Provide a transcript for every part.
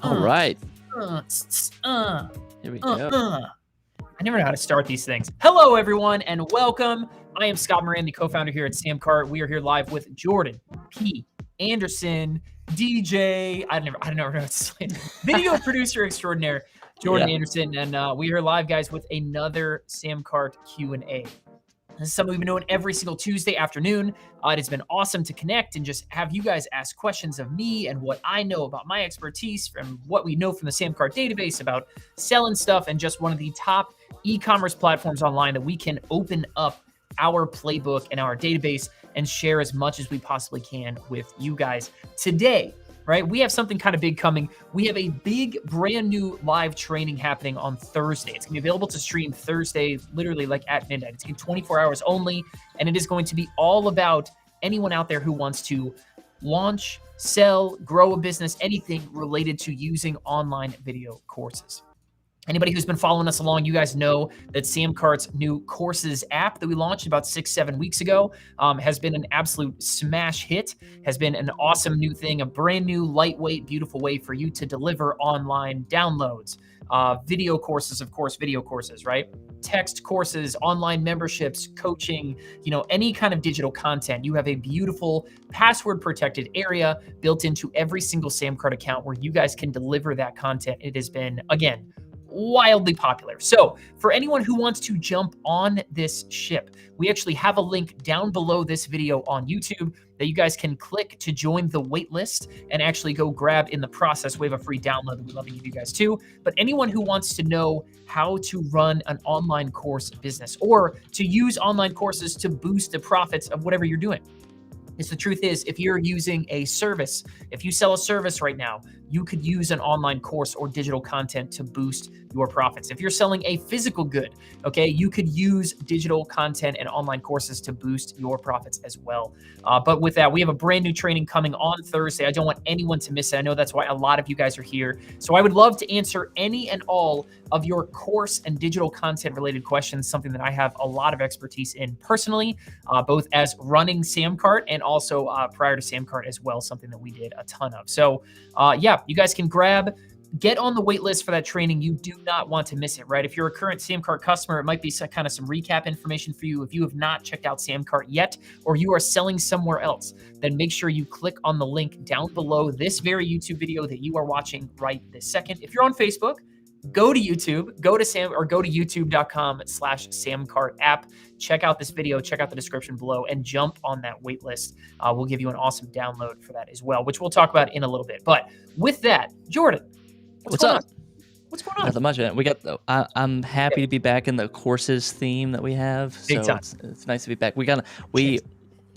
All right. uh, Here we uh, go. uh. I never know how to start these things. Hello, everyone, and welcome. I am Scott Moran, the co-founder here at SamCart. We are here live with Jordan P. Anderson, DJ. I don't know how to say it. Video producer extraordinaire, Jordan Yeah. Anderson, and we are live, guys, with another SamCart Q&A. This is something we've been doing every single Tuesday afternoon. It has been awesome to connect and just have you guys ask questions of me and what I know about my expertise from what we know from the SamCart database about selling stuff and just one of the top e-commerce platforms online that we can open up our playbook and our database and share as much as we possibly can with you guys today. Right? We have something kind of big coming. We have a big brand new live training happening on Thursday. It's gonna be available to stream Thursday, literally like at midnight. It's gonna be 24 hours only, and it is going to be all about anyone out there who wants to launch, sell, grow a business, anything related to using online video courses. Anybody who's been following us along, you guys know that SamCart's new courses app that we launched about 6-7 weeks ago has been an absolute smash hit, has been an awesome new thing, a brand new, lightweight, beautiful way for you to deliver online downloads, video courses, of course, video courses, right? Text courses, online memberships, coaching, any kind of digital content. You have a beautiful password protected area built into every single SamCart account where you guys can deliver that content. It has been, again, wildly popular. So for anyone who wants to jump on this ship, we actually have a link down below this video on YouTube that you guys can click to join the wait list and actually go grab in the process. We have a free download that we'd love to give you guys too. But anyone who wants to know how to run an online course business or to use online courses to boost the profits of whatever you're doing. Is the truth is, if you're using a service, if you sell a service right now, you could use an online course or digital content to boost your profits. If you're selling a physical good, okay, you could use digital content and online courses to boost your profits as well. But with that, we have a brand new training coming on Thursday. I don't want anyone to miss it. I know that's why a lot of you guys are here. So I would love to answer any and all of your course and digital content related questions, something that I have a lot of expertise in personally, both as running SamCart and also prior to SamCart as well, something that we did a ton of. So yeah, you guys can get on the wait list for that training. You do not want to miss it, right? If you're a current SamCart customer, it might be some recap information for you. If you have not checked out SamCart yet, or you are selling somewhere else, then make sure you click on the link down below this very YouTube video that you are watching right this second. If you're on Facebook, go to YouTube, go to youtube.com/SamCart app. Check out this video, check out the description below, and jump on that wait list. We'll give you an awesome download for that as well, which we'll talk about in a little bit. But with that, Jordan, what's going up? on? What's going on? Nothing much, man. I'm happy to be back in the courses theme that we have. Big time. It's nice to be back. We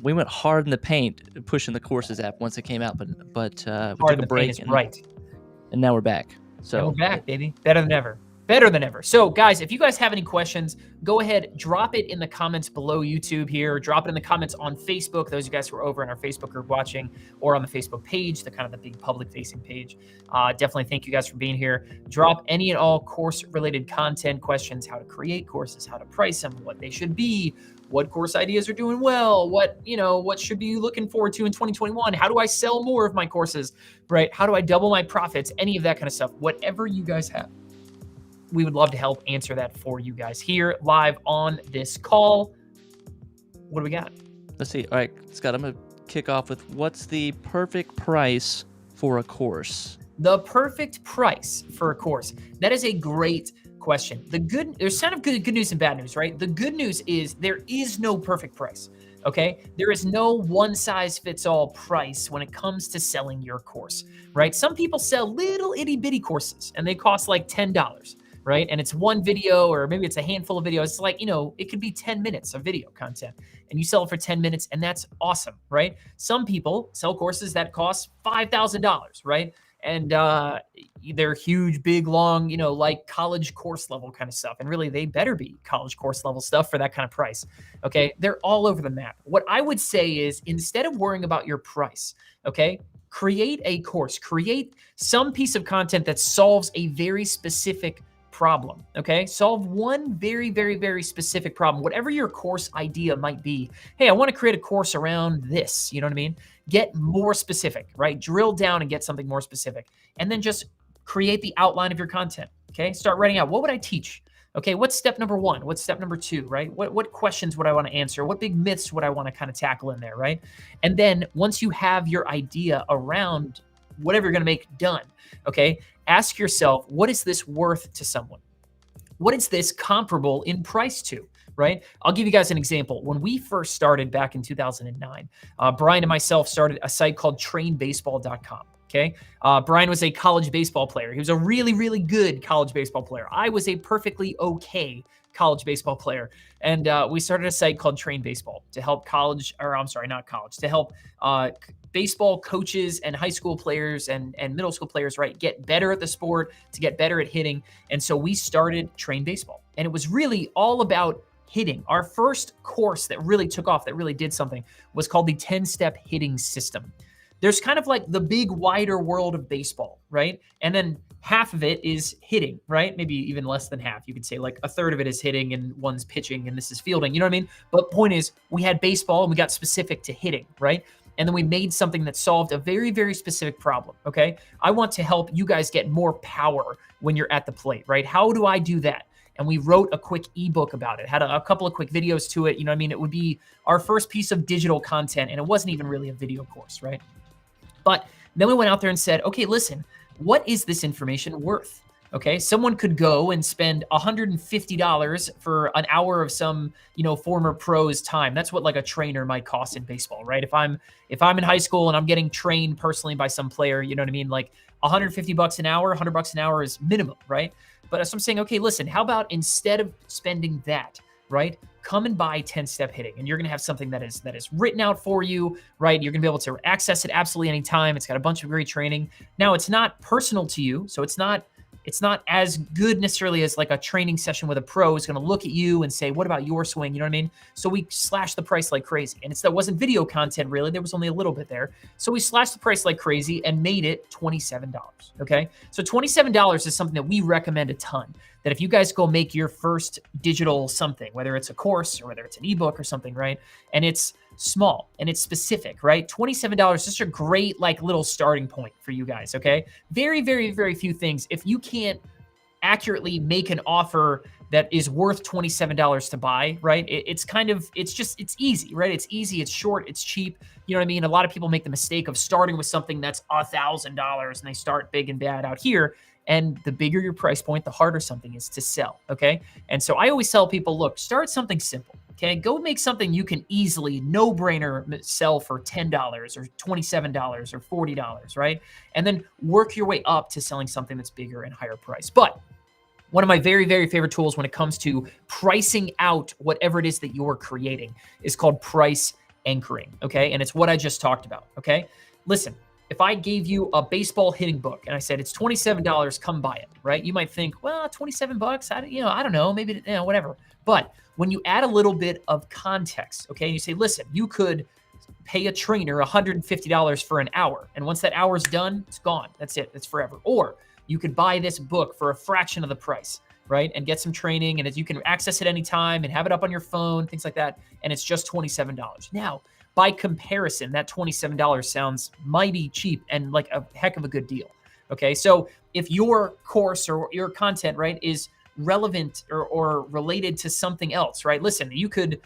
went hard in the paint pushing the courses app once it came out, but we took a break, and now we're back. So we're back, baby. Better than ever. Better than ever. So, guys, if you guys have any questions, go ahead, drop it in the comments below YouTube here. Drop it in the comments on Facebook, those of you guys who are over in our Facebook group watching, or on the Facebook page, the big public-facing page. Definitely thank you guys for being here. Drop any and all course-related content questions, how to create courses, how to price them, what they should be, what course ideas are doing well, what should be looking forward to in 2021, how do I sell more of my courses, right? How do I double my profits? Any of that kind of stuff, whatever you guys have. We would love to help answer that for you guys here live on this call. What do we got? Let's see. All right, Scott, I'm going to kick off with what's the perfect price for a course? The perfect price for a course. That is a great question. There's kind of good news and bad news, right? The good news is there is no perfect price. Okay, there is no one size fits all price when it comes to selling your course, right? Some people sell little itty bitty courses and they cost like $10, right? And it's one video, or maybe it's a handful of videos. It's like, it could be 10 minutes of video content and you sell it for 10 minutes and that's awesome, right? Some people sell courses that cost $5,000, right? And they're huge, big, long, like college course level kind of stuff. And really, they better be college course level stuff for that kind of price. Okay, they're all over the map. What I would say is, instead of worrying about your price, okay, create a course, create some piece of content that solves a very specific problem. Okay, solve one very, very, very specific problem, whatever your course idea might be. Hey, I want to create a course around this. You know what I mean? Get more specific, right? Drill down and get something more specific, and then just create the outline of your content. Okay. Start writing out, what would I teach? Okay. What's step number 1? What's step number 2, right? What questions would I want to answer? What big myths would I want to kind of tackle in there, right? And then once you have your idea around whatever you're going to make done, okay, ask yourself, what is this worth to someone? What is this comparable in price to, right? I'll give you guys an example. When we first started back in 2009, Brian and myself started a site called trainbaseball.com. Okay. Brian was a college baseball player. He was a really, really good college baseball player. I was a perfectly okay college baseball player. And we started a site called Train Baseball to help to help baseball coaches and high school players and middle school players, right, get better at the sport, to get better at hitting. And so we started Train Baseball. And it was really all about hitting. Our first course that really took off, that really did something, was called the 10-step hitting system. There's kind of like the big wider world of baseball, right? And then half of it is hitting, right? Maybe even less than half. You could say like a third of it is hitting and one's pitching and this is fielding. You know what I mean? But point is, we had baseball and we got specific to hitting, right? And then we made something that solved a very, very specific problem, okay? I want to help you guys get more power when you're at the plate, right? How do I do that? And we wrote a quick ebook about it, had a couple of quick videos to it. You know what I mean? It would be our first piece of digital content, and it wasn't even really a video course, right? But then we went out there and said, okay, listen, what is this information worth? Okay, someone could go and spend $150 for an hour of some, former pro's time. That's what like a trainer might cost in baseball, right? If I'm in high school and I'm getting trained personally by some player, you know what I mean? Like $150 an hour, $100 an hour is minimum, right? But so I'm saying, okay, listen, how about instead of spending that, right? Come and buy 10-step hitting, and you're going to have something that is written out for you, right? You're going to be able to access it absolutely anytime. It's got a bunch of great training. Now, it's not personal to you, so it's not as good necessarily as like a training session with a pro is going to look at you and say, what about your swing? You know what I mean? So we slashed the price like crazy. And that wasn't video content really. There was only a little bit there. So we slashed the price like crazy and made it $27. Okay. So $27 is something that we recommend a ton. That if you guys go make your first digital something, whether it's a course or whether it's an ebook or something, right? And it's small and it's specific, right? $27 is just a great like little starting point for you guys, okay? Very, very, very few things. If you can't accurately make an offer that is worth $27 to buy, right? It's easy, right? It's easy, it's short, it's cheap. You know what I mean? A lot of people make the mistake of starting with something that's $1,000 and they start big and bad out here. And the bigger your price point, the harder something is to sell, okay? And so I always tell people, look, start something simple, okay? Go make something you can easily, no-brainer, sell for $10 or $27 or $40, right? And then work your way up to selling something that's bigger and higher price. But one of my very, very favorite tools when it comes to pricing out whatever it is that you're creating is called price anchoring, okay? And it's what I just talked about, okay? Listen. If I gave you a baseball hitting book and I said, it's $27, come buy it, right? You might think, well, $27, I don't know, maybe, whatever. But when you add a little bit of context, okay, and you say, listen, you could pay a trainer $150 for an hour. And once that hour's done, it's gone. That's it. That's forever. Or you could buy this book for a fraction of the price, right? And get some training, and you can access it anytime and have it up on your phone, things like that. And it's just $27. Now, by comparison, that $27 sounds mighty cheap and like a heck of a good deal. Okay, so if your course or your content, right, is relevant or related to something else, right? Listen, you could,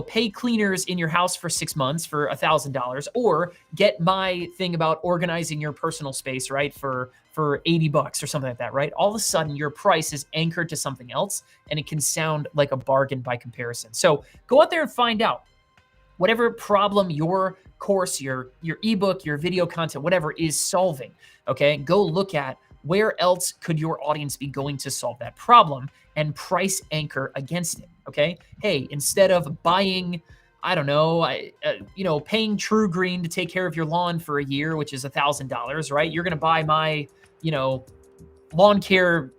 pay cleaners in your house for 6 months for $1,000, or get my thing about organizing your personal space, right, for $80 or something like that, right? All of a sudden, your price is anchored to something else, and it can sound like a bargain by comparison. So go out there and find out. Whatever problem your course, your ebook, your video content, whatever is solving, okay? Go look at where else could your audience be going to solve that problem and price anchor against it, okay? Hey, instead of buying, I don't know, paying True Green to take care of your lawn for a year, which is $1,000, right? You're gonna buy my, lawn care,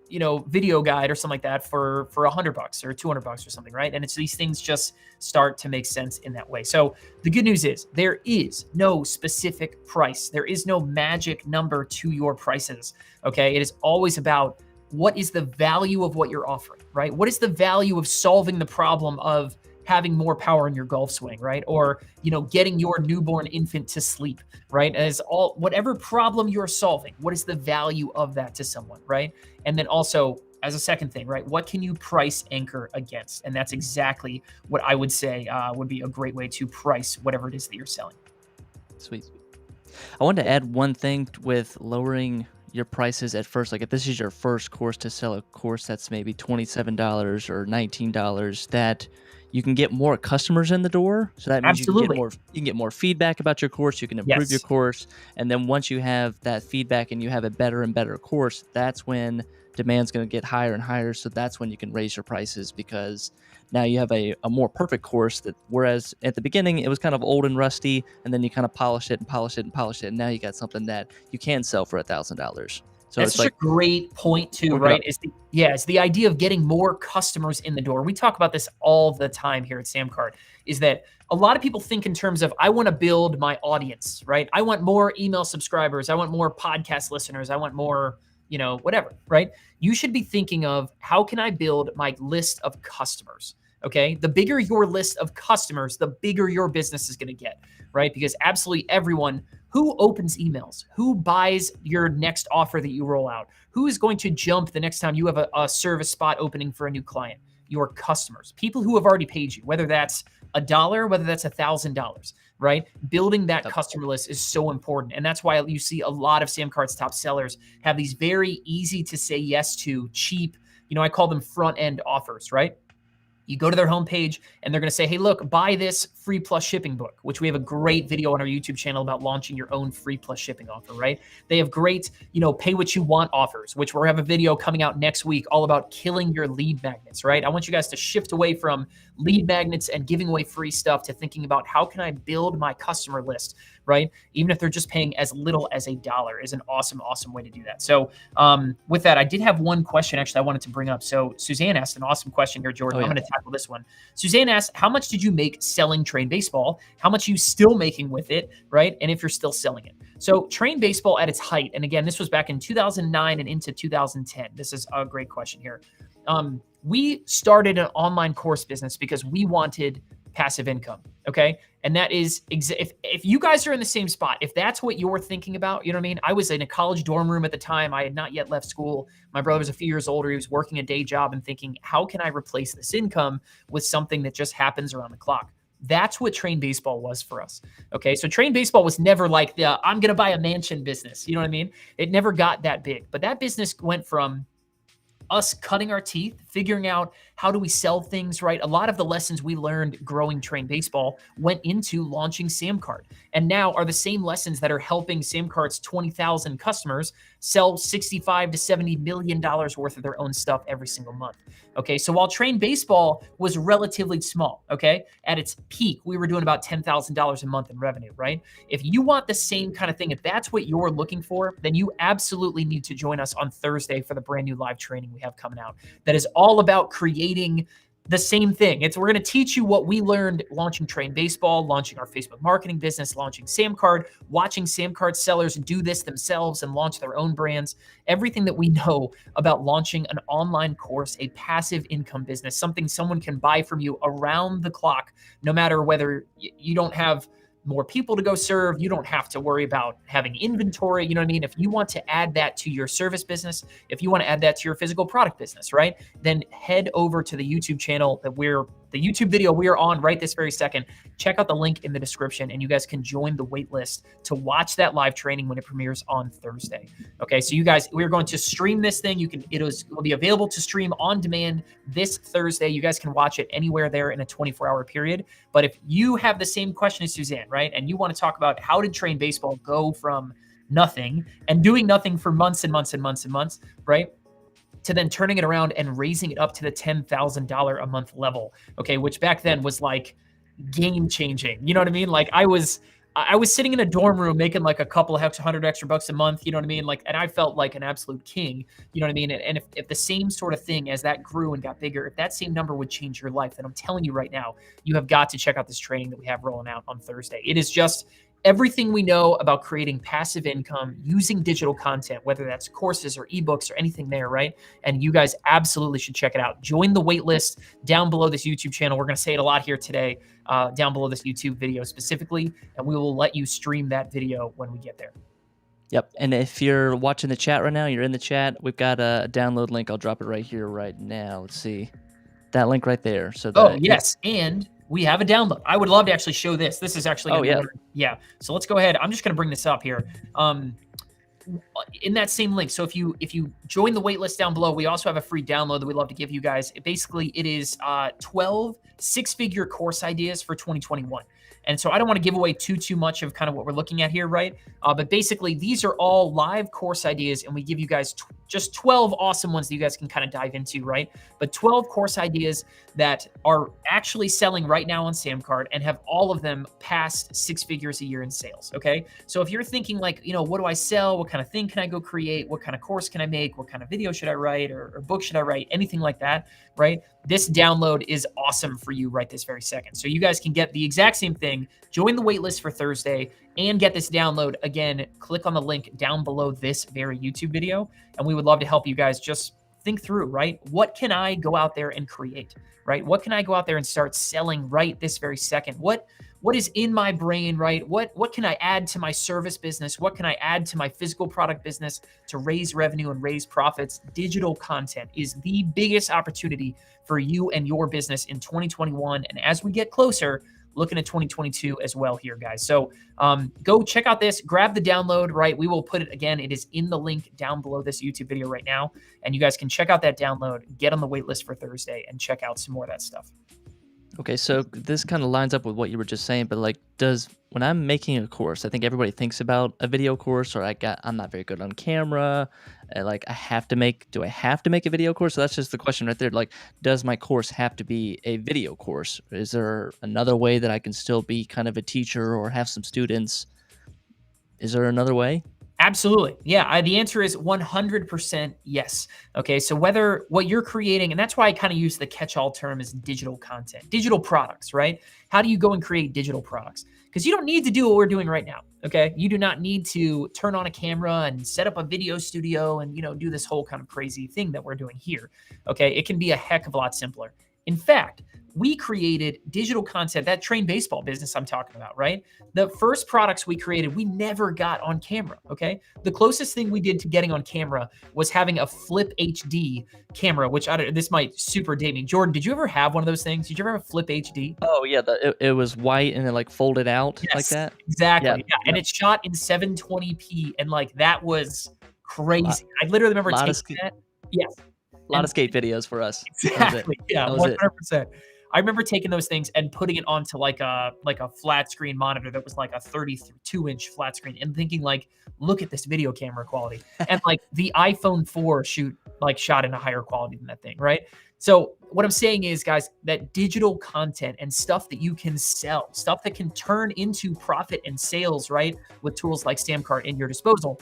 video guide or something like that for $100 or $200 or something, right? And it's these things just start to make sense in that way. So the good news is there is no specific price. There is no magic number to your prices, okay? It is always about what is the value of what you're offering, right? What is the value of solving the problem of having more power in your golf swing, right? Or, getting your newborn infant to sleep, right? As whatever problem you're solving, what is the value of that to someone, right? And then also, as a second thing, right? What can you price anchor against? And that's exactly what I would say would be a great way to price whatever it is that you're selling. Sweet. I wanted to add one thing with lowering your prices at first. Like if this is your first course to sell, a course that's maybe $27 or $19, that you can get more customers in the door. So that means Absolutely. you can get more feedback about your course. You can improve your course. And then once you have that feedback and you have a better and better course, that's when demand's going to get higher and higher. So that's when you can raise your prices, because now you have a more perfect course, that whereas at the beginning it was kind of old and rusty, and then you kind of polish it and polish it and polish it, and now you got something that you can sell for $1,000. So that's such a great point too, right? It's the idea of getting more customers in the door. We talk about this all the time here at SamCart, is that a lot of people think in terms of, I want to build my audience, right? I want more email subscribers. I want more podcast listeners. I want more, whatever, right? You should be thinking of, how can I build my list of customers? Okay. The bigger your list of customers, the bigger your business is going to get, right? Because absolutely everyone who opens emails, who buys your next offer that you roll out, who is going to jump the next time you have a service spot opening for a new client? Your customers, people who have already paid you, whether that's $1, whether that's $1,000, right? Building that customer list is so important. And that's why you see a lot of SamCart's top sellers have these very easy to say yes to, cheap, I call them front end offers, right? You go to their homepage and they're going to say, hey, look, buy this free plus shipping book, which we have a great video on our YouTube channel about launching your own free plus shipping offer, right? They have great, pay what you want offers, which we'll have a video coming out next week all about killing your lead magnets, right? I want you guys to shift away from lead magnets and giving away free stuff to thinking about, how can I build my customer list, right? Even if they're just paying as little as $1 is an awesome, awesome way to do that. So with that, I did have one question actually I wanted to bring up. So Suzanne asked an awesome question here, Jordan. I'm going to tackle this one. Suzanne asked, how much did you make selling Train Baseball? How much are you still making with it, right? And if you're still selling it. So Train Baseball at its height, and again, this was back in 2009 and into 2010. This is a great question here. We started an online course business because we wanted passive income. Okay. And that is, if you guys are in the same spot, if that's what you're thinking about, you know what I mean? I was in a college dorm room at the time. I had not yet left school. My brother was a few years older. He was working a day job and thinking, how can I replace this income with something that just happens around the clock? That's what Train Baseball was for us. Okay. So Train Baseball was never like I'm going to buy a mansion business. You know what I mean? It never got that big, but that business went from us cutting our teeth, figuring out how do we sell things, right? A lot of the lessons we learned growing Train Baseball went into launching SamCart, and now are the same lessons that are helping SamCart's 20,000 customers sell $65 to $70 million worth of their own stuff every single month. Okay, so while Train Baseball was relatively small, okay, at its peak, we were doing about $10,000 a month in revenue, right? If you want the same kind of thing, if that's what you're looking for, then you absolutely need to join us on Thursday for the brand new live training we have coming out. That is all about creating the same thing. We're going to teach you what we learned launching Train Baseball, launching our Facebook marketing business, launching SamCart, watching SamCart sellers do this themselves and launch their own brands. Everything that we know about launching an online course, a passive income business, something someone can buy from you around the clock, no matter whether you don't have more people to go serve. You don't have to worry about having inventory. You know what I mean? If you want to add that to your service business, if you want to add that to your physical product business, right? Then head over to the YouTube channel the YouTube video we are on right this very second. Check out the link in the description and you guys can join the wait list to watch that live training when it premieres on Thursday. Okay, so you guys, we're going to stream this thing. It will be available to stream on demand this Thursday. You guys can watch it anywhere there in a 24-hour period. But if you have the same question as Suzanne, right, and you want to talk about how did Train Baseball go from nothing and doing nothing for months and months and months and months, right, to then turning it around and raising it up to the $10,000 a month level, okay, which back then was like game changing. You know what I mean? Like I was sitting in a dorm room making like a couple of $100 extra bucks a month, you know what I mean? Like, and I felt like an absolute king, you know what I mean? And if the same sort of thing as that grew and got bigger, if that same number would change your life, then I'm telling you right now, you have got to check out this training that we have rolling out on Thursday. everything we know about creating passive income using digital content, whether that's courses or ebooks or anything there, right? And you guys absolutely should check it out. Join the wait list down below this YouTube channel. We're going to say it a lot here today, down below this YouTube video specifically, and we will let you stream that video when we get there. Yep. And if you're watching the chat right now, you're in the chat, we've got a download link. I'll drop it right here, right now. Let's see. That link right there. So yes. And we have a download. I would love to actually show this. This is actually yeah. So let's go ahead. I'm just going to bring this up here. In that same link. So if you join the waitlist down below, we also have a free download that we'd love to give you guys. It is 12 six-figure course ideas for 2021. And so I don't want to give away too much of kind of what we're looking at here, right? But basically, these are all live course ideas, and we give you guys just 12 awesome ones that you guys can kind of dive into, right? But 12 course ideas that are actually selling right now on SamCart and have all of them past 6 figures a year in sales, okay? So if you're thinking like, what do I sell? What kind of thing can I go create? What kind of course can I make? What kind of video should I write or book should I write? Anything like that, right? This download is awesome for you right this very second. So you guys can get the exact same thing, join the waitlist for Thursday, and get this download. Again, click on the link down below this very YouTube video, and we would love to help you guys just think through, right? What can I go out there and create, right? What can I go out there and start selling right this very second? What is in my brain, right? What can I add to my service business? What can I add to my physical product business to raise revenue and raise profits? Digital content is the biggest opportunity for you and your business in 2021. And as we get closer, looking at 2022 as well here, guys. So go check out this, grab the download, right? We will put it again. It is in the link down below this YouTube video right now. And you guys can check out that download, get on the wait list for Thursday, and check out some more of that stuff. Okay, so this kind of lines up with what you were just saying, but like, when I'm making a course, I think everybody thinks about a video course, or I'm not very good on camera, like do I have to make a video course? So that's just the question right there. Like, does my course have to be a video course? Is there another way that I can still be kind of a teacher or have some students? Is there another way? Absolutely. Yeah. The answer is 100% yes. Okay. So whether what you're creating, and that's why I kind of use the catch-all term is digital content, digital products, right? How do you go and create digital products? Because you don't need to do what we're doing right now. Okay. You do not need to turn on a camera and set up a video studio and, do this whole kind of crazy thing that we're doing here. Okay. It can be a heck of a lot simpler. In fact, we created digital content, that train baseball business I'm talking about, right? The first products we created, we never got on camera, okay? The closest thing we did to getting on camera was having a Flip HD camera, which this might super date me. Jordan, did you ever have one of those things? Did you ever have a Flip HD? Oh, yeah. It was white and then like folded out like that? Exactly. Yeah. And it's shot in 720p, and like that was crazy. I literally remember taking that. Yes. A lot of skate videos for us. Exactly. Yeah, 100%. I remember taking those things and putting it onto like a flat screen monitor that was like a 32-inch flat screen, and thinking like, look at this video camera quality. And like the iPhone 4 shot in a higher quality than that thing, right? So what I'm saying is, guys, that digital content and stuff that you can sell, stuff that can turn into profit and sales, right, with tools like SamCart in your disposal,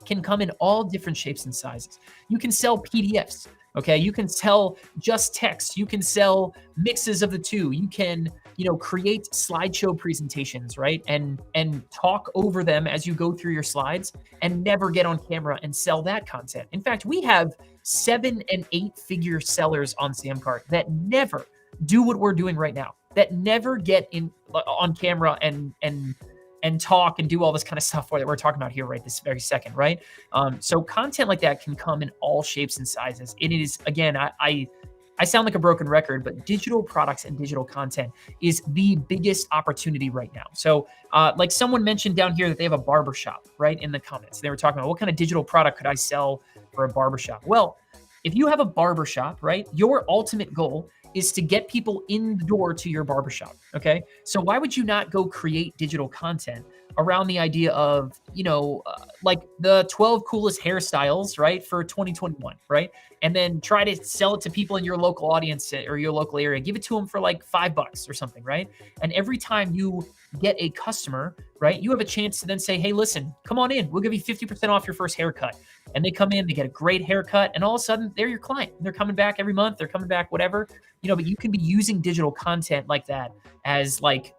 can come in all different shapes and sizes. You can sell PDFs. Okay, you can sell just text. You can sell mixes of the two. You can, create slideshow presentations, right? And talk over them as you go through your slides, and never get on camera and sell that content. In fact, we have 7- and 8-figure sellers on SamCart that never do what we're doing right now, that never get on camera and talk and do all this kind of stuff that we're talking about here right this very second, right? So content like that can come in all shapes and sizes. It is, again, I sound like a broken record, but digital products and digital content is the biggest opportunity right now. So like someone mentioned down here that they have a barbershop, right, in the comments. They were talking about, what kind of digital product could I sell for a barbershop? Well, if you have a barbershop, right, your ultimate goal is to get people in the door to your barbershop, okay? So why would you not go create digital content around the idea of, like the 12 coolest hairstyles, right, for 2021, right? And then try to sell it to people in your local audience or your local area. Give it to them for like $5 or something, right? And every time you get a customer, right, you have a chance to then say, hey, listen, come on in. We'll give you 50% off your first haircut. And they come in, they get a great haircut, and all of a sudden they're your client. They're coming back every month. They're coming back, whatever, but you can be using digital content like that as like,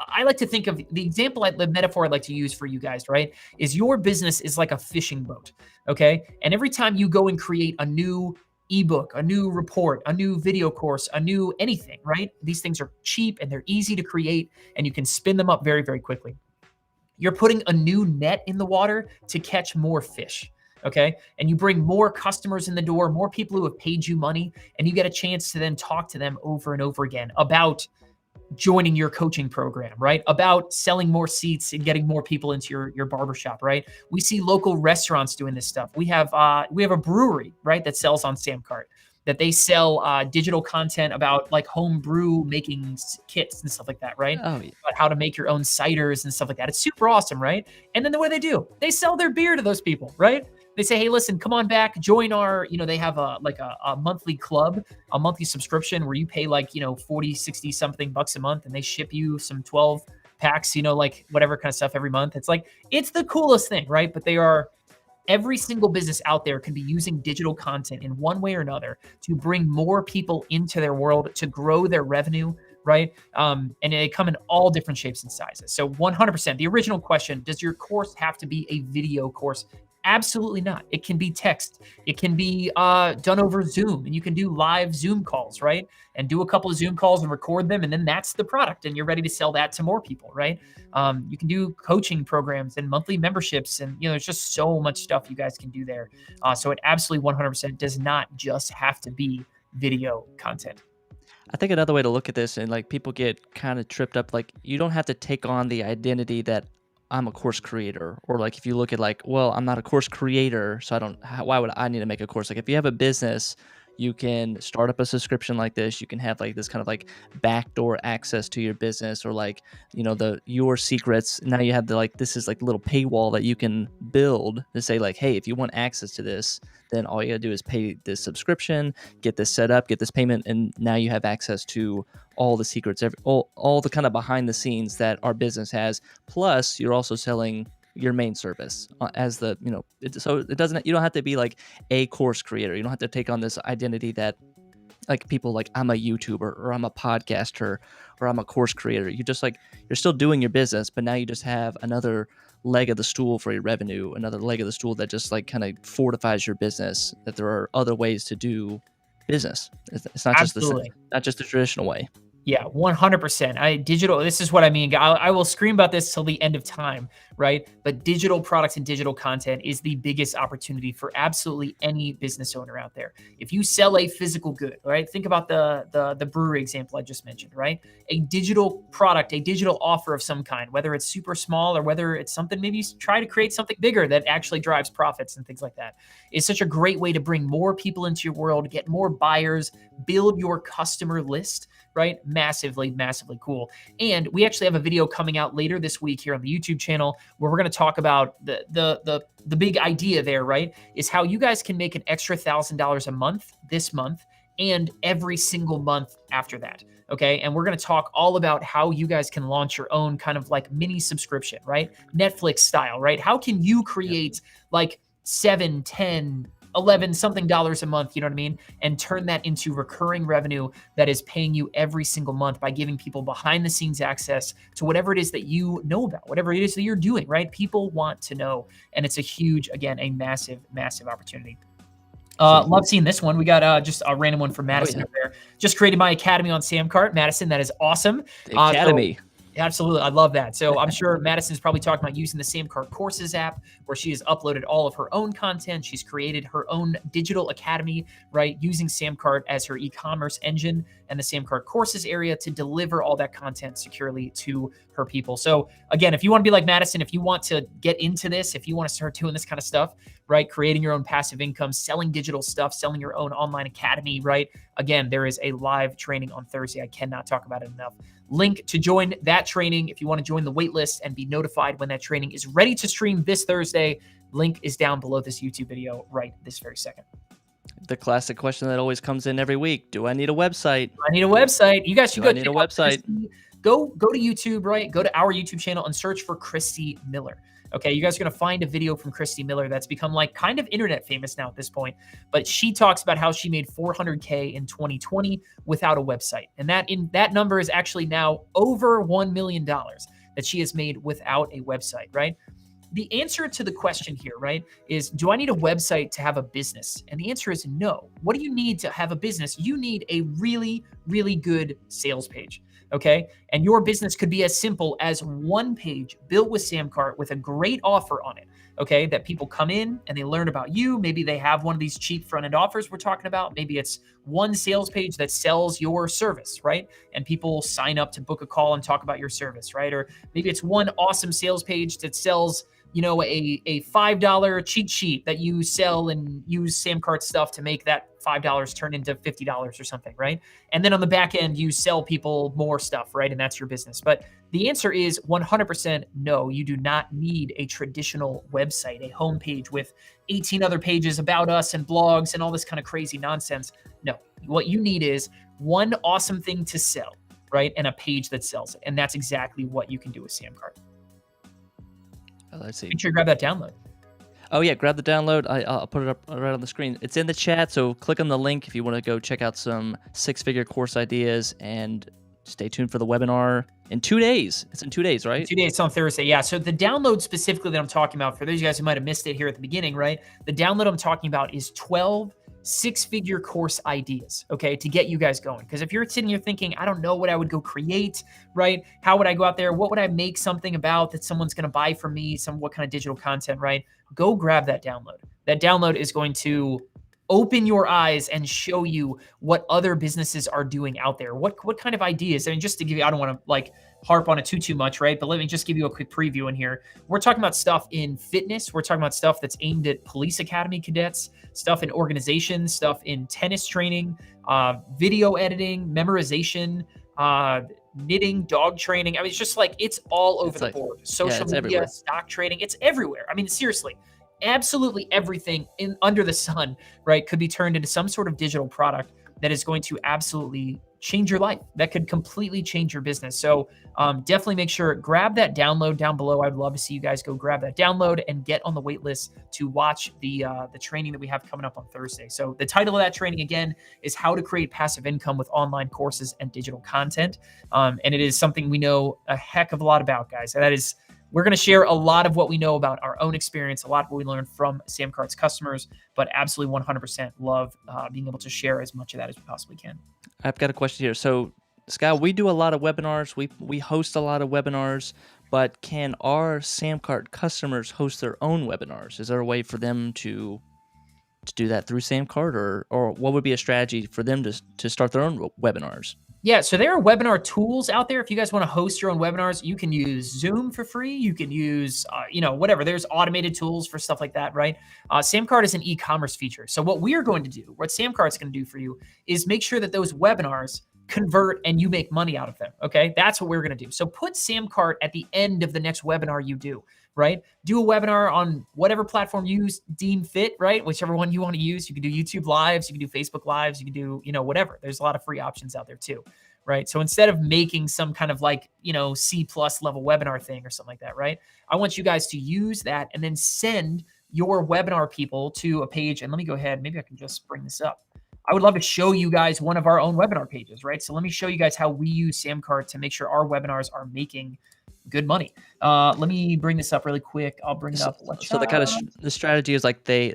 I like to think of the example, the metaphor I'd like to use for you guys, right, is your business is like a fishing boat, okay? And every time you go and create a new ebook, a new report, a new video course, a new anything, right? These things are cheap and they're easy to create and you can spin them up very, very quickly. You're putting a new net in the water to catch more fish. Okay. And you bring more customers in the door, more people who have paid you money, and you get a chance to then talk to them over and over again about joining your coaching program, right? About selling more seats and getting more people into your barbershop, right? We see local restaurants doing this stuff. We have a brewery, right, that sells on SamCart, that they sell digital content about like home brew making kits and stuff like that, right? Oh, yeah. About how to make your own ciders and stuff like that. It's super awesome, right? And then the way they do, they sell their beer to those people, right? They say, hey, listen, come on back, join our, they have a monthly club, a monthly subscription where you pay like, 40, 60 something bucks a month and they ship you some 12 packs, like whatever kind of stuff every month. It's like, it's the coolest thing, right? But every single business out there can be using digital content in one way or another to bring more people into their world, to grow their revenue, right? And they come in all different shapes and sizes. So 100%, the original question, does your course have to be a video course? Absolutely not. It can be text. It can be done over Zoom, and you can do live Zoom calls, right? And do a couple of Zoom calls and record them, and then that's the product, and you're ready to sell that to more people, right? You can do coaching programs and monthly memberships, and there's just so much stuff you guys can do there. So it absolutely 100% does not just have to be video content. I think another way to look at this, and like people get kind of tripped up, like you don't have to take on the identity that I'm a course creator, or like if you look at like, well, I'm not a course creator, so why would I need to make a course? Like if you have a business, you can start up a subscription like this. You can have like this kind of like backdoor access to your business, or like, your secrets. Now you have this is like a little paywall that you can build to say like, hey, if you want access to this, then all you gotta do is pay this subscription, get this set up, get this payment, and now you have access to all the secrets, all the kind of behind the scenes that our business has. Plus, you're also selling your main service as the, so it doesn't, you don't have to be like a course creator. You don't have to take on this identity that like people like, I'm a YouTuber or I'm a podcaster or I'm a course creator. You're still doing your business, but now you just have another leg of the stool for your revenue, another leg of the stool that just like kind of fortifies your business, that there are other ways to do business. It's not just not just the traditional way. Yeah, 100%. Digital, this is what I mean. I will scream about this till the end of time, right? But digital products and digital content is the biggest opportunity for absolutely any business owner out there. If you sell a physical good, right? Think about the brewery example I just mentioned, right? A digital product, a digital offer of some kind, whether it's super small or whether it's something, maybe you try to create something bigger that actually drives profits and things like that, is such a great way to bring more people into your world, get more buyers, build your customer list, right? Massively, massively cool. And we actually have a video coming out later this week here on the YouTube channel where we're going to talk about the big idea there, right? Is how you guys can make an extra $1,000 a month this month and every single month after that. Okay. And we're going to talk all about how you guys can launch your own kind of like mini subscription, right? Netflix style, right? How can you create like 7, 10, 11 something dollars a month, you know what I mean? And turn that into recurring revenue that is paying you every single month by giving people behind the scenes access to whatever it is that you know about, whatever it is that you're doing, right? People want to know. And it's a huge, again, a massive, massive opportunity. Love seeing this one. We got just a random one from Madison over there. Just created my academy on SamCart. Madison, that is awesome. The academy. Absolutely. I love that. So I'm sure Madison's probably talking about using the SamCart Courses app where she has uploaded all of her own content. She's created her own digital academy, right? Using SamCart as her e-commerce engine and the SamCart Courses area to deliver all that content securely to her people. So again, if you want to be like Madison, if you want to get into this, if you want to start doing this kind of stuff, right? Creating your own passive income, selling digital stuff, selling your own online academy, right? Again, there is a live training on Thursday. I cannot talk about it enough. Link to join that training if you want to join the waitlist and be notified when that training is ready to stream this Thursday. Link is down below this YouTube video right this very second. The classic question that always comes in every week. Do I need a website? Do I need a website? You guys should go need a website. go to YouTube, right? Go to our YouTube channel and search for Christy Miller. Okay, you guys are going to find a video from Christy Miller that's become like kind of internet famous now at this point, but she talks about how she made 400K in 2020 without a website. And that number is actually now over $1 million that she has made without a website, right? The answer to the question here, right, is do I need a website to have a business? And the answer is no. What do you need to have a business? You need a really, really good sales page. Okay. And your business could be as simple as one page built with SamCart with a great offer on it. Okay. That people come in and they learn about you. Maybe they have one of these cheap front end offers we're talking about. Maybe it's one sales page that sells your service, right? And people sign up to book a call and talk about your service, right? Or maybe it's one awesome sales page that sells, you know, a $5 cheat sheet that you sell and use SamCart stuff to make that $5 turn into $50 or something, right? And then on the back end, you sell people more stuff, right? And that's your business. But the answer is 100% no, you do not need a traditional website, a homepage with 18 other pages about us and blogs and all this kind of crazy nonsense. No, what you need is one awesome thing to sell, right? And a page that sells it. And that's exactly what you can do with SamCart. Let's see. Make sure you grab that download. Oh yeah, grab the download. I'll put it up right on the screen. It's in the chat, so click on the link if you want to go check out some six-figure course ideas, and stay tuned for the webinar in 2 days. It's in 2 days, right? 2 days, it's on Thursday, yeah. So the download specifically that I'm talking about, for those of you guys who might have missed it here at the beginning, right? The download I'm talking about is 12 six-figure course ideas, okay, to get you guys going. Because if you're sitting here thinking, I don't know what I would go create, right? How would I go out there? What would I make something about that someone's going to buy from me? What kind of digital content, right? Go grab that download. That download is going to open your eyes and show you what other businesses are doing out there. What kind of ideas? I mean, just to give you, I don't want to like harp on it too much, right? But let me just give you a quick preview in here. We're talking about stuff in fitness. We're talking about stuff that's aimed at police academy cadets, stuff in organizations, stuff in tennis training, video editing, memorization, knitting, dog training. I mean, it's just like, it's all over the board. Social media, everywhere. Stock trading, it's everywhere. I mean, seriously. Absolutely everything under the sun, right, could be turned into some sort of digital product that is going to absolutely change your life. That could completely change your business. So definitely make sure, grab that download down below. I'd love to see you guys go grab that download and get on the wait list to watch the training that we have coming up on Thursday. So the title of that training, again, is How to Create Passive Income with Online Courses and Digital Content. And it is something we know a heck of a lot about, guys. And that is, we're going to share a lot of what we know about our own experience, a lot of what we learned from SamCart's customers, but absolutely 100% love being able to share as much of that as we possibly can. I've got a question here. So, Scott, we do a lot of webinars. We host a lot of webinars, but can our SamCart customers host their own webinars? Is there a way for them to do that through SamCart, or what would be a strategy for them to start their own webinars? Yeah, so there are webinar tools out there. If you guys want to host your own webinars, you can use Zoom for free. You can use, whatever. There's automated tools for stuff like that, right? SamCart is an e-commerce feature. So what we are going to do, what SamCart's going to do for you, is make sure that those webinars convert and you make money out of them, okay? That's what we're going to do. So put SamCart at the end of the next webinar you do, right? Do a webinar on whatever platform you deem fit, right? Whichever one you want to use. You can do YouTube Lives, you can do Facebook Lives, you can do, whatever. There's a lot of free options out there too, right? So instead of making some kind of like, C+ level webinar thing or something like that, right? I want you guys to use that and then send your webinar people to a page. And let me go ahead. Maybe I can just bring this up. I would love to show you guys one of our own webinar pages, right? So let me show you guys how we use SamCart to make sure our webinars are making good money. Let me bring this up really quick. I'll bring it up. So the kind of the strategy is like they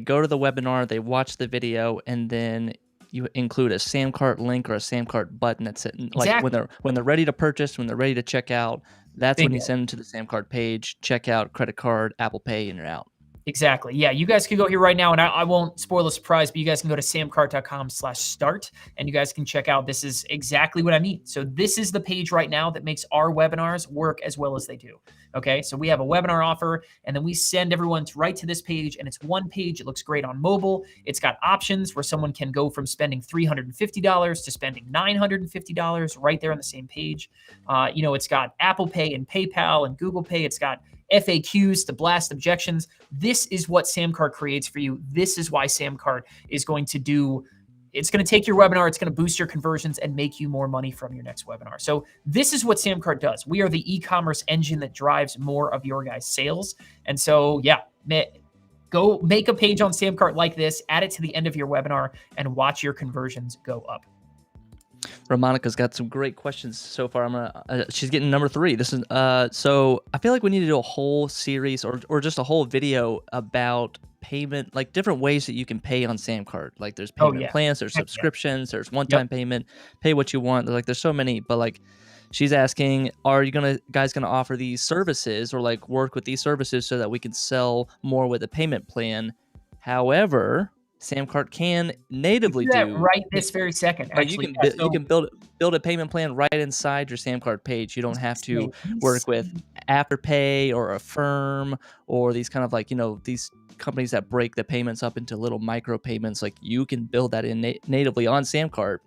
go to the webinar, they watch the video, and then you include a SamCart link or a SamCart button that's like exactly. when they're ready to purchase, when they're ready to check out. That's when you send them to the SamCart page, check out, credit card, Apple Pay, and you're out. Exactly. Yeah, you guys can go here right now, and I won't spoil the surprise, but you guys can go to samcart.com/start, and you guys can check out. This is exactly what I mean. So this is the page right now that makes our webinars work as well as they do. Okay, so we have a webinar offer, and then we send everyone right to this page, and it's one page. It looks great on mobile. It's got options where someone can go from spending $350 to spending $950 right there on the same page. It's got Apple Pay and PayPal and Google Pay. It's got FAQs to blast objections. This is what SamCart creates for you. This is why SamCart is going to do it's going to take your webinar, it's going to boost your conversions and make you more money from your next webinar. So this is what SamCart does. We are the e-commerce engine that drives more of your guys' sales. And so, yeah, go make a page on SamCart like this, add it to the end of your webinar, and watch your conversions go up. Ramonica's got some great questions so far. I'm gonna. She's getting number 3. This is so I feel like we need to do a whole series or just a whole video about payment, like different ways that you can pay on SamCart. Like there's payment plans, there's subscriptions, there's one-time payment, pay what you want. Like there's so many, but like she's asking, are you guys gonna offer these services or like work with these services so that we can sell more with a payment plan? However, SamCart can natively do that right this very second. Actually, you can build a payment plan right inside your SamCart page. You don't have to work with Afterpay or Affirm or these kind of like, these companies that break the payments up into little micro payments. Like you can build that in natively on SamCart.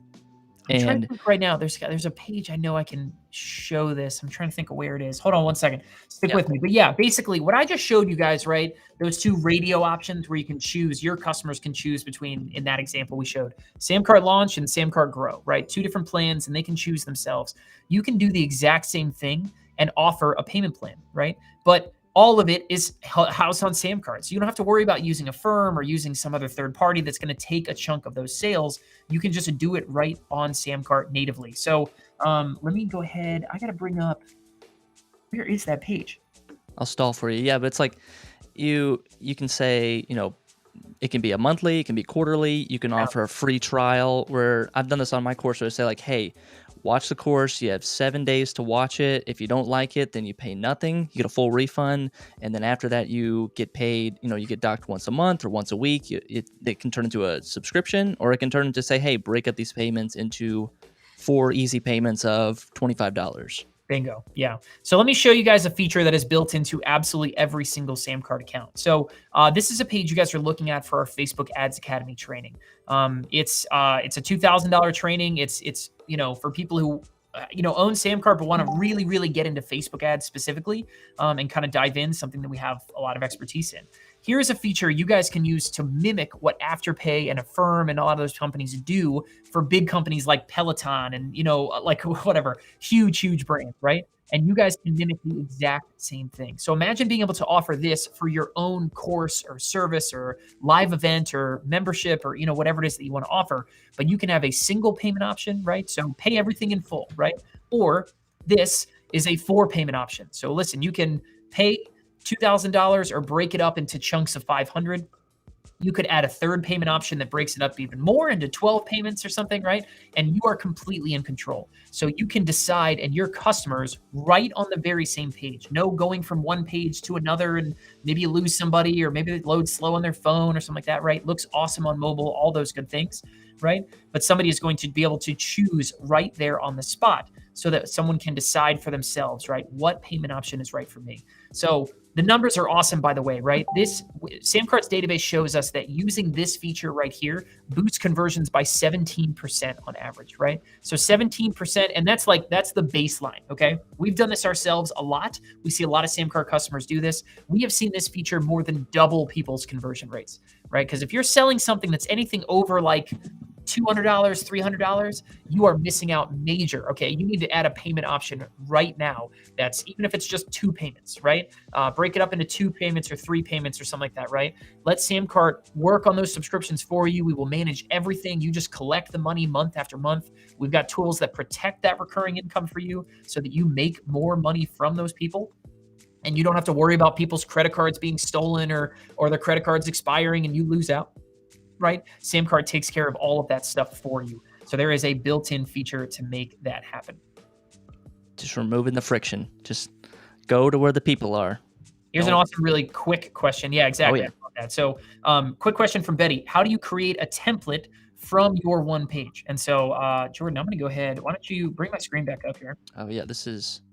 I'm trying to think right now. There's a page I know I can show this. I'm trying to think of where it is. Hold on one second. Stick with me. But yeah, basically what I just showed you guys, right? Those 2 radio options where you can choose, your customers can choose between, in that example we showed, SamCart Launch and SamCart Grow, right? 2 different plans and they can choose themselves. You can do the exact same thing and offer a payment plan, right? But all of it is housed on SamCart. So you don't have to worry about using Affirm or using some other third party that's going to take a chunk of those sales. You can just do it right on SamCart natively. So let me go ahead. I got to bring up, where is that page? I'll stall for you. Yeah, but it's like you can say, it can be a monthly, it can be quarterly. You can offer a free trial where I've done this on my course where I say like, hey, watch the course. You have 7 days to watch it. If you don't like it, then you pay nothing. You get a full refund. And then after that, you get paid, you get docked once a month or once a week. It can turn into a subscription, or it can turn into say, hey, break up these payments into 4 easy payments of $25. Bingo. Yeah. So let me show you guys a feature that is built into absolutely every single SamCart account. So this is a page you guys are looking at for our Facebook Ads Academy training. It's a $2,000 training. It's for people who own SamCart but want to really, really get into Facebook ads specifically and kind of dive in, something that we have a lot of expertise in. Here's a feature you guys can use to mimic what Afterpay and Affirm and a lot of those companies do for big companies like Peloton and, like whatever, huge brands, right? And you guys can mimic the exact same thing. So imagine being able to offer this for your own course or service or live event or membership or, whatever it is that you want to offer, but you can have a single payment option, right? So pay everything in full, right? Or this is a 4 payment option. So listen, you can pay $2,000 or break it up into chunks of 500. You could add a 3rd payment option that breaks it up even more into 12 payments or something, right? And you are completely in control. So you can decide, and your customers right on the very same page. No going from one page to another, and maybe you lose somebody, or maybe it loads slow on their phone or something like that, right? Looks awesome on mobile, all those good things, right? But somebody is going to be able to choose right there on the spot so that someone can decide for themselves, right? What payment option is right for me? So the numbers are awesome, by the way, right? SamCart's database shows us that using this feature right here boosts conversions by 17% on average, right? So 17%, and that's the baseline, okay? We've done this ourselves a lot. We see a lot of SamCart customers do this. We have seen this feature more than double people's conversion rates, right? Because if you're selling something that's anything over like $200, $300, you are missing out major. Okay, you need to add a payment option right now. That's even if it's just 2 payments, right? Break it up into 2 payments or 3 payments or something like that, right? Let SamCart work on those subscriptions for you. We will manage everything. You just collect the money month after month. We've got tools that protect that recurring income for you so that you make more money from those people. And you don't have to worry about people's credit cards being stolen or their credit cards expiring and you lose out. Right? SamCart takes care of all of that stuff for you. So there is a built-in feature to make that happen. Just removing the friction. Just go to where the people are. Here's an awesome, really quick question. Yeah, exactly. Oh, yeah. So quick question from Betty. How do you create a template from your one page? And so, Jordan, I'm going to go ahead. Why don't you bring my screen back up here? Oh, yeah, this is...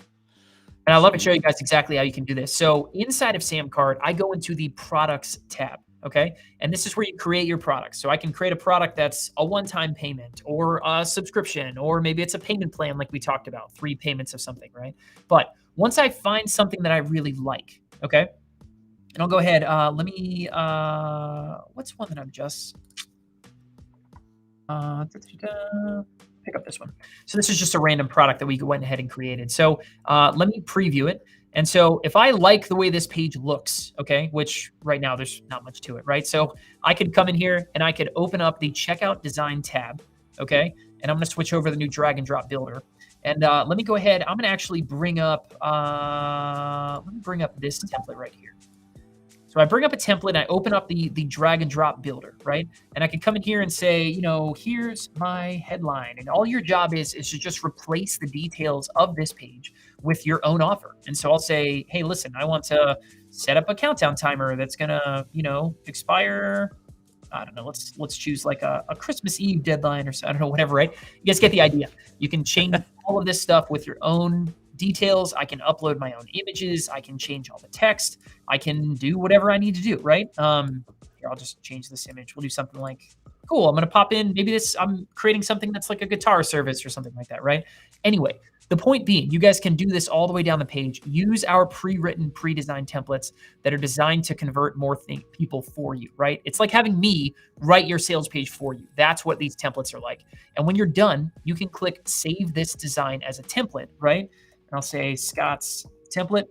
And I'd love to show you guys exactly how you can do this. So inside of SamCart, I go into the Products tab. Okay. And this is where you create your products. So I can create a product that's a one-time payment or a subscription, or maybe it's a payment plan like we talked about, 3 payments of something, right? But once I find something that I really like, okay, and I'll go ahead, let me, what's one that I'm just, Pick up this one. So this is just a random product that we went ahead and created. So let me preview it. And so if I like the way this page looks, okay, which right now there's not much to it, right? So I could come in here and I could open up the checkout design tab, okay? And I'm going to switch over the new drag and drop builder. And let me go ahead. I'm going to actually bring up, this template right here. So I bring up a template and I open up the drag and drop builder, right? And I can come in here and say, you know, here's my headline. And all your job is to just replace the details of this page with your own offer. And so I'll say, hey, listen, I want to set up a countdown timer that's going to, you know, expire. I don't know. Let's choose like a Christmas Eve deadline or so. I don't know, whatever, right? You guys get the idea. You can change all of this stuff with your own details. I can upload my own images. I can change all the text. I can do whatever I need to do, right? Here, I'll just change this image. We'll do something like, cool, I'm going to pop in. Maybe I'm creating something that's like a guitar service or something like that, right? Anyway, the point being, you guys can do this all the way down the page. Use our pre-written, pre-designed templates that are designed to convert more people for you, right? It's like having me write your sales page for you. That's what these templates are like. And when you're done, you can click Save This Design as a Template, right? And I'll say Scott's template.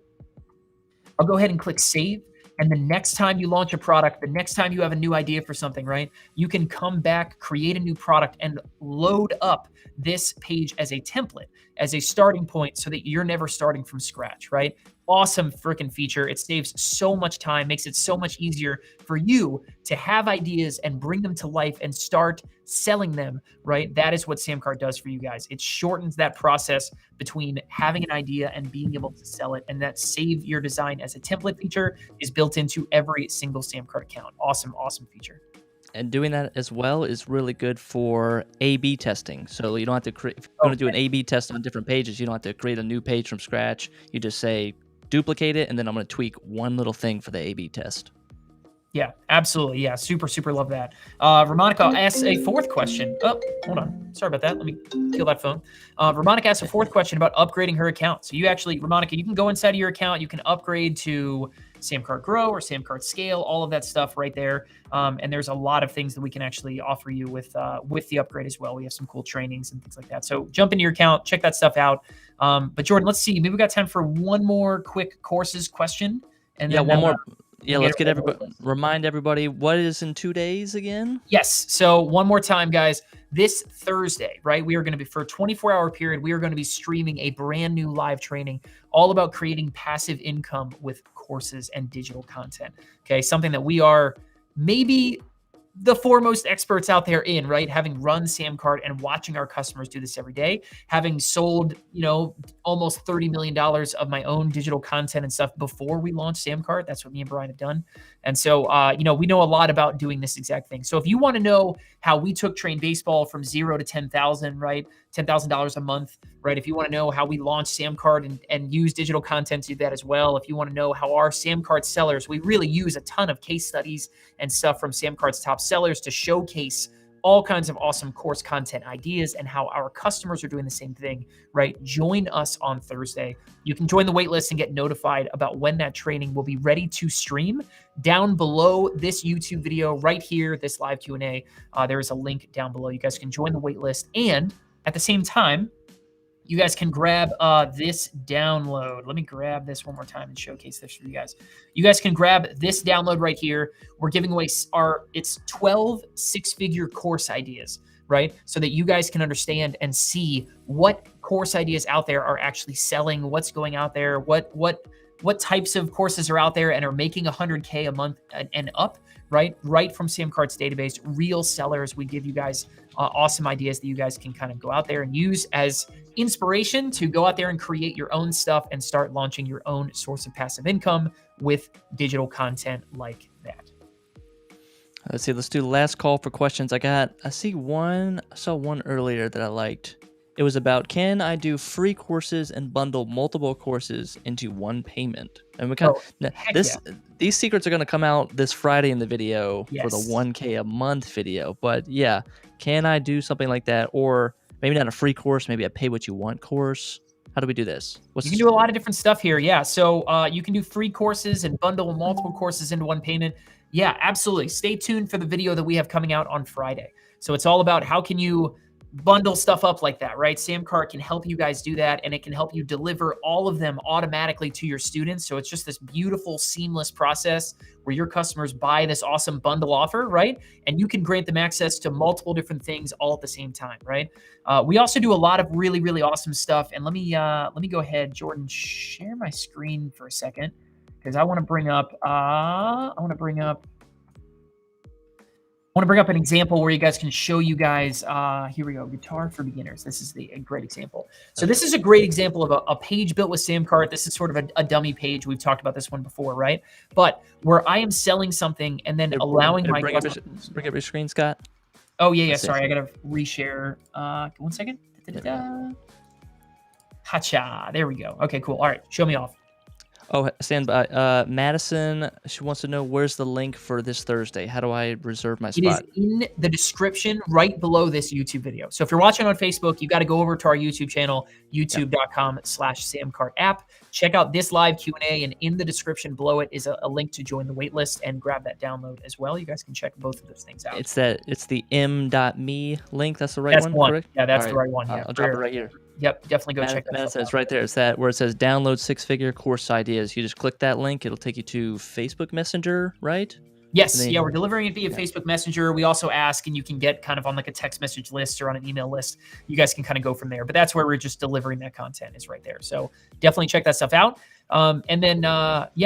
I'll go ahead and click Save. And the next time you launch a product, the next time you have a new idea for something, right? You can come back, create a new product, and load up this page as a template, as a starting point so that you're never starting from scratch, right? Awesome freaking feature. It saves so much time, makes it so much easier for you to have ideas and bring them to life and start selling them, right? That is what SamCart does for you guys. It shortens that process between having an idea and being able to sell it. And that save your design as a template feature is built into every single SamCart account. Awesome, awesome feature. And doing that as well is really good for A/B testing. So you don't have to create, if you're going to do an A/B test on different pages, you don't have to create a new page from scratch. You just say, duplicate it, and then I'm going to tweak one little thing for the A/B test. Yeah, absolutely. Yeah, super, super love that. Ramonica asks a fourth question. Oh, hold on. Sorry about that. Let me kill that phone. Ramonica asks a fourth question about upgrading her account. So you actually, Ramonica, you can go inside of your account. You can upgrade to SamCart Grow or SamCart Scale, all of that stuff right there. And there's a lot of things that we can actually offer you with the upgrade as well. We have some cool trainings and things like that. So jump into your account, check that stuff out. But Jordan, let's see. Maybe we got time for one more quick courses question. And yeah, then, one more. Yeah, let's get remind everybody what is in 2 days again. Yes. So one more time, guys, this Thursday, right? We are going to be, for a 24-hour period, we are going to be streaming a brand new live training all about creating passive income with courses and digital content. Okay. Something that we are maybe the foremost experts out there in, right? Having run SamCart and watching our customers do this every day, having sold, you know, almost $30 million of my own digital content and stuff before we launched SamCart. That's what me and Brian have done. And so, you know, we know a lot about doing this exact thing. So if you want to know how we took Train Baseball from 0 to 10,000, right? $10,000 a month, right? If you want to know how we launched SamCart and use digital content to do that as well. If you want to know how our SamCart sellers, we really use a ton of case studies and stuff from SamCart's top sellers to showcase all kinds of awesome course content ideas and how our customers are doing the same thing, right? Join us on Thursday. You can join the waitlist and get notified about when that training will be ready to stream. Down below this YouTube video right here, this live Q&A, there is a link down below. You guys can join the waitlist, and at the same time, you guys can grab this download. Let me grab this one more time and showcase this for you guys. You guys can grab this download right here. We're giving away it's 12 six-figure course ideas, right? So that you guys can understand and see what course ideas out there are actually selling, what's going out there, what types of courses are out there and are making 100K a month and up, right? Right from SamCart's database, real sellers. We give you guys awesome ideas that you guys can kind of go out there and use as inspiration to go out there and create your own stuff and start launching your own source of passive income with digital content like that. Let's see. Let's do the last call for questions. I saw one earlier that I liked. It was about, can I do free courses and bundle multiple courses into one payment? And we these secrets are going to come out this Friday in the video for the 1K a month video. But yeah, can I do something like that? Or maybe not a free course, maybe a pay what you want course. How do we do this? You can do a lot of different stuff here. Yeah. So you can do free courses and bundle multiple courses into one payment. Yeah, absolutely. Stay tuned for the video that we have coming out on Friday. So it's all about how can you bundle stuff up like that, right? SamCart can help you guys do that, and it can help you deliver all of them automatically to your students. So it's just this beautiful, seamless process where your customers buy this awesome bundle offer, right? And you can grant them access to multiple different things all at the same time, right? We also do a lot of really, really awesome stuff. And let me go ahead, Jordan, share my screen for a second because I want to bring up an example where you guys can show you guys, here we go, guitar for beginners. This is a great example. So this is a great example of a page built with SamCart. This is sort of a dummy page. We've talked about this one before, right? But where I am selling something and then allowing my bring up your screen, Scott. Oh, yeah. Sorry, I got to reshare. 1 second. Hacha. There we go. Okay, cool. All right, show me off. Oh, stand by. Madison, she wants to know where's the link for this Thursday. How do I reserve my spot? It is in the description right below this YouTube video. So if you're watching on Facebook, you got to go over to our YouTube channel, youtube.com/SamCartApp. Check out this live Q&A, and in the description below it is a link to join the waitlist and grab that download as well. You guys can check both of those things out. It's the m.me link. That's the right one? Correct? Yeah, that's the right one. Yeah, I'll drop it right here. Yep, definitely go check that out. It's right there. It's that where it says download 6-figure course ideas. You just click that link. It'll take you to Facebook Messenger, right? Yes. Yeah, we're delivering it via Facebook Messenger. We also ask, and you can get kind of on like a text message list or on an email list. You guys can kind of go from there. But that's where we're just delivering that content is right there. So definitely check that stuff out. And then,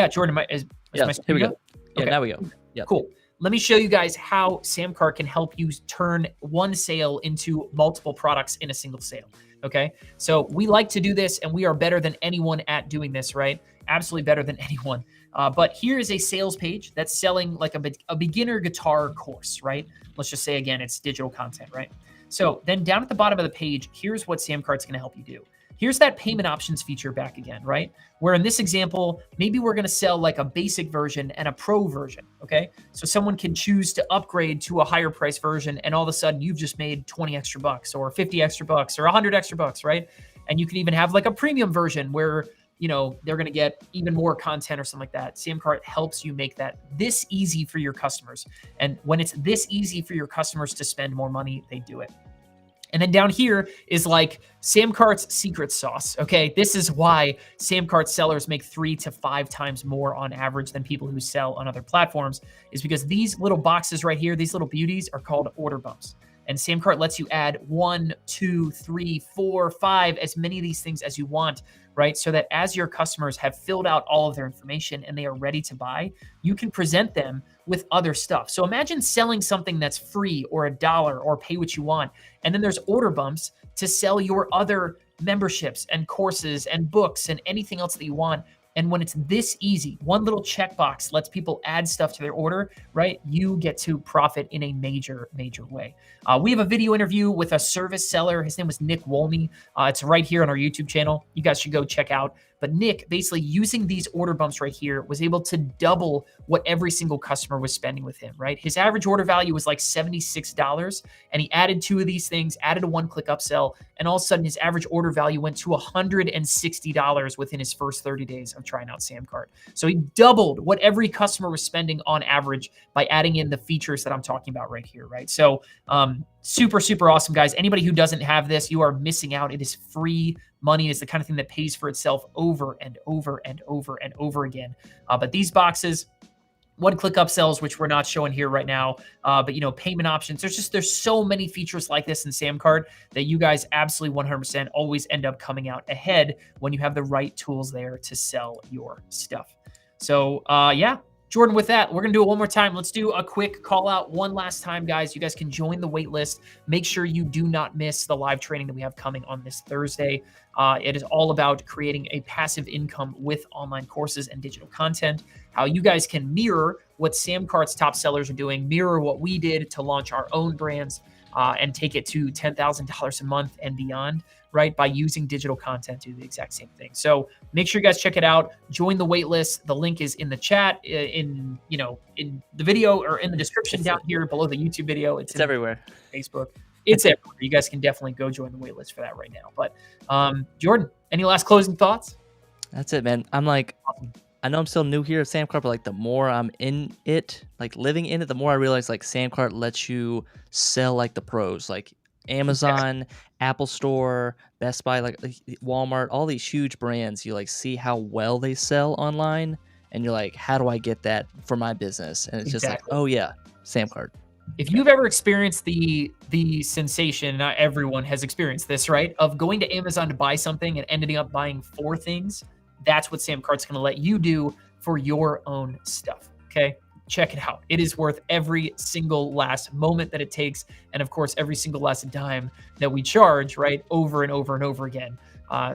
Jordan, is my here we go. Yeah, okay. Now we go. Yeah. Cool. Let me show you guys how SamCart can help you turn one sale into multiple products in a single sale. Okay. So we like to do this, and we are better than anyone at doing this, right? Absolutely better than anyone. But here is a sales page that's selling like a beginner guitar course, right? Let's just say, again, it's digital content, right? So then down at the bottom of the page, here's what SamCart's going to help you do. Here's that payment options feature back again, right? Where in this example, maybe we're going to sell like a basic version and a pro version, okay? So someone can choose to upgrade to a higher price version, and all of a sudden you've just made 20 extra bucks or 50 extra bucks or 100 extra bucks, right? And you can even have like a premium version where, you know, they're going to get even more content or something like that. SamCart helps you make that this easy for your customers. And when it's this easy for your customers to spend more money, they do it. And then down here is like SamCart's secret sauce, okay? This is why SamCart sellers make 3 to 5 times more on average than people who sell on other platforms, is because these little boxes right here, these little beauties are called order bumps. And SamCart lets you add 1, 2, 3, 4, 5, as many of these things as you want, right? So that as your customers have filled out all of their information and they are ready to buy, you can present them with other stuff. So imagine selling something that's free or $1 or pay what you want. And then there's order bumps to sell your other memberships and courses and books and anything else that you want. And when it's this easy, one little checkbox lets people add stuff to their order, right? You get to profit in a major, major way. We have a video interview with a service seller. His name was Nick Wolney. It's right here on our YouTube channel. You guys should go check out. But Nick, basically using these order bumps right here, was able to double what every single customer was spending with him, right? His average order value was like $76, and he added 2 of these things, added a one-click upsell, and all of a sudden his average order value went to $160 within his first 30 days of trying out SamCart. So he doubled what every customer was spending on average by adding in the features that I'm talking about right here, right? So super, super awesome, guys. Anybody who doesn't have this, you are missing out. It is free money. It's the kind of thing that pays for itself over and over and over and over again. But these boxes, one-click upsells, which we're not showing here right now, but you know, payment options. There's so many features like this in SamCart that you guys absolutely 100% always end up coming out ahead when you have the right tools there to sell your stuff. So yeah. Jordan, with that, we're going to do it one more time. Let's do a quick call out one last time, guys. You guys can join the wait list. Make sure you do not miss the live training that we have coming on this Thursday. It is all about creating a passive income with online courses and digital content, how you guys can mirror what SamCart's top sellers are doing, mirror what we did to launch our own brands, and take it to $10,000 a month and beyond, right? By using digital content to do the exact same thing. So make sure you guys check it out. Join the wait list. The link is in the chat, in the video, or in the description down here below the YouTube video. It's everywhere. Facebook. it's everywhere. You guys can definitely go join the waitlist for that right now. But Jordan, any last closing thoughts? That's it, man. I'm like, I know I'm still new here at SamCart, but like the more I'm in it, like living in it, the more I realize like SamCart lets you sell like the pros, like Amazon, Apple Store, Best Buy, like Walmart, all these huge brands. You like see how well they sell online, and you're like, how do I get that for my business? And it's just like, oh yeah, SamCart. If you've ever experienced the sensation, not everyone has experienced this, right? Of going to Amazon to buy something and ending up buying 4 things, that's what SamCart's going to let you do for your own stuff. Okay. Check it out. It is worth every single last moment that it takes. And of course, every single last dime that we charge, right? Over and over and over again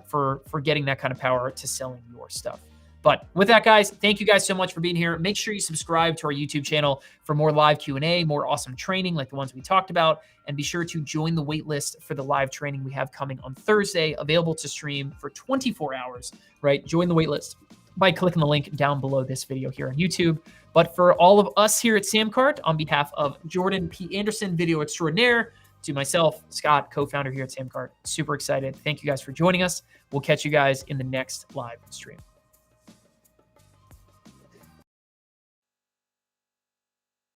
for getting that kind of power to selling your stuff. But with that, guys, thank you guys so much for being here. Make sure you subscribe to our YouTube channel for more live Q&A, more awesome training like the ones we talked about, and be sure to join the waitlist for the live training we have coming on Thursday, available to stream for 24 hours, right? Join the waitlist by clicking the link down below this video here on YouTube. But for all of us here at SamCart, on behalf of Jordan P. Anderson, video extraordinaire, to myself, Scott, co-founder here at SamCart, super excited. Thank you guys for joining us. We'll catch you guys in the next live stream.